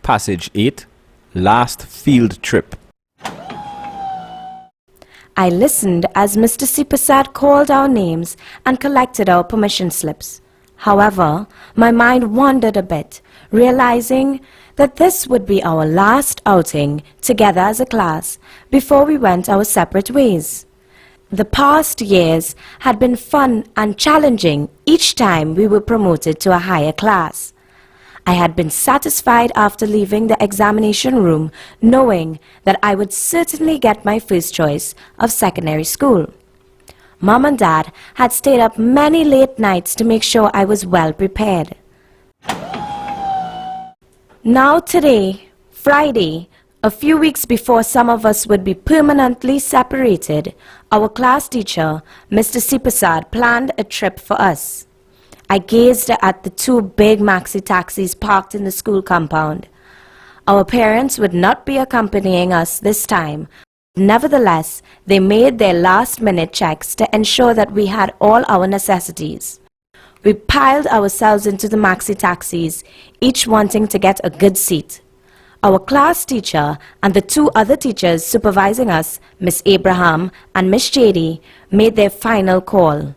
Passage 8, Last Field Trip. I listened as Mr. Sipasad called our names and collected our permission slips. However, my mind wandered a bit, realizing that this would be our last outing together as a class before we went our separate ways. The past years had been fun and challenging each time we were promoted to a higher class. I had been satisfied after leaving the examination room knowing that I would certainly get my first choice of secondary school. Mom and Dad had stayed up many late nights to make sure I was well prepared. Now today, Friday, a few weeks before some of us would be permanently separated, our class teacher, Mr. Sipasad, planned a trip for us. I gazed at the two big maxi taxis parked in the school compound. Our parents would not be accompanying us this time. Nevertheless, they made their last-minute checks to ensure that we had all our necessities. We piled ourselves into the maxi taxis, each wanting to get a good seat. Our class teacher and the two other teachers supervising us, Miss Abraham and Miss Jady, made their final call.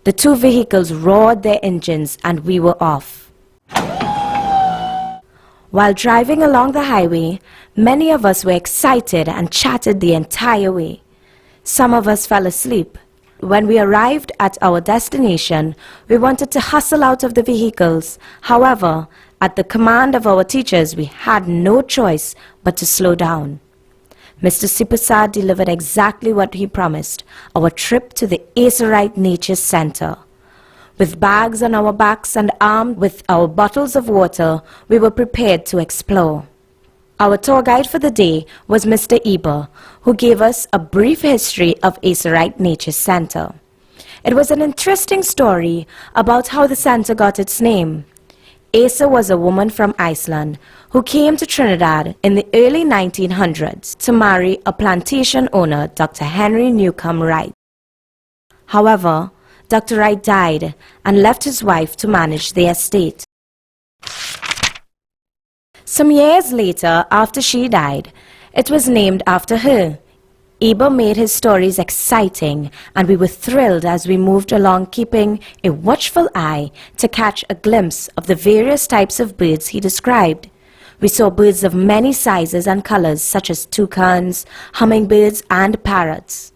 The two vehicles roared their engines and we were off. While driving along the highway, many of us were excited and chatted the entire way. Some of us fell asleep. When we arrived at our destination, we wanted to hustle out of the vehicles. However, at the command of our teachers, we had no choice but to slow down. Mr. Sipasad delivered exactly what he promised, our trip to the Acerite Nature Center. With bags on our backs and armed with our bottles of water, we were prepared to explore. Our tour guide for the day was Mr. Eber, who gave us a brief history of Acerite Nature Center. It was an interesting story about how the center got its name. Acer was a woman from Iceland who came to Trinidad in the early 1900s to marry a plantation owner, Dr. Henry Newcomb Wright. However, Dr. Wright died and left his wife to manage the estate. Some years later, after she died, it was named after her. Eber made his stories exciting, and we were thrilled as we moved along, keeping a watchful eye to catch a glimpse of the various types of birds he described. We saw birds of many sizes and colors, such as toucans, hummingbirds, and parrots.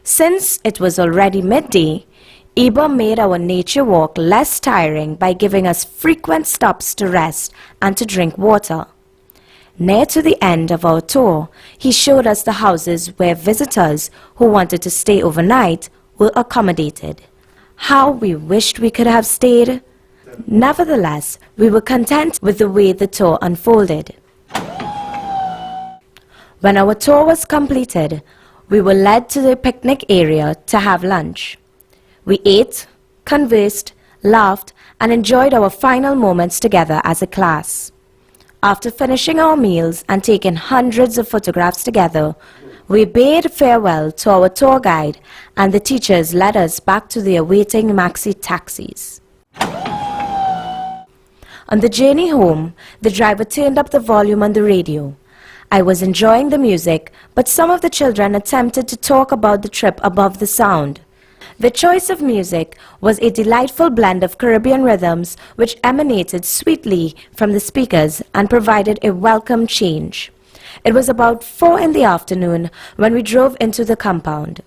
Since it was already midday, Eber made our nature walk less tiring by giving us frequent stops to rest and to drink water. Near to the end of our tour, he showed us the houses where visitors who wanted to stay overnight were accommodated. How we wished we could have stayed. Nevertheless, we were content with the way the tour unfolded. When our tour was completed, we were led to the picnic area to have lunch. We ate, conversed, laughed, and enjoyed our final moments together as a class. After finishing our meals and taking hundreds of photographs together, we bade farewell to our tour guide, and the teachers led us back to the awaiting maxi taxis. On the journey home, the driver turned up the volume on the radio. I was enjoying the music, but some of the children attempted to talk about the trip above the sound. The choice of music was a delightful blend of Caribbean rhythms which emanated sweetly from the speakers and provided a welcome change. It was about 4 in the afternoon when we drove into the compound.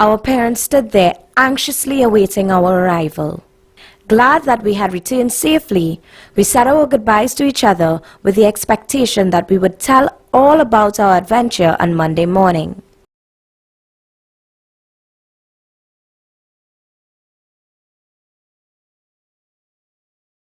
Our parents stood there anxiously awaiting our arrival. Glad that we had returned safely, we said our goodbyes to each other with the expectation that we would tell all about our adventure on Monday morning.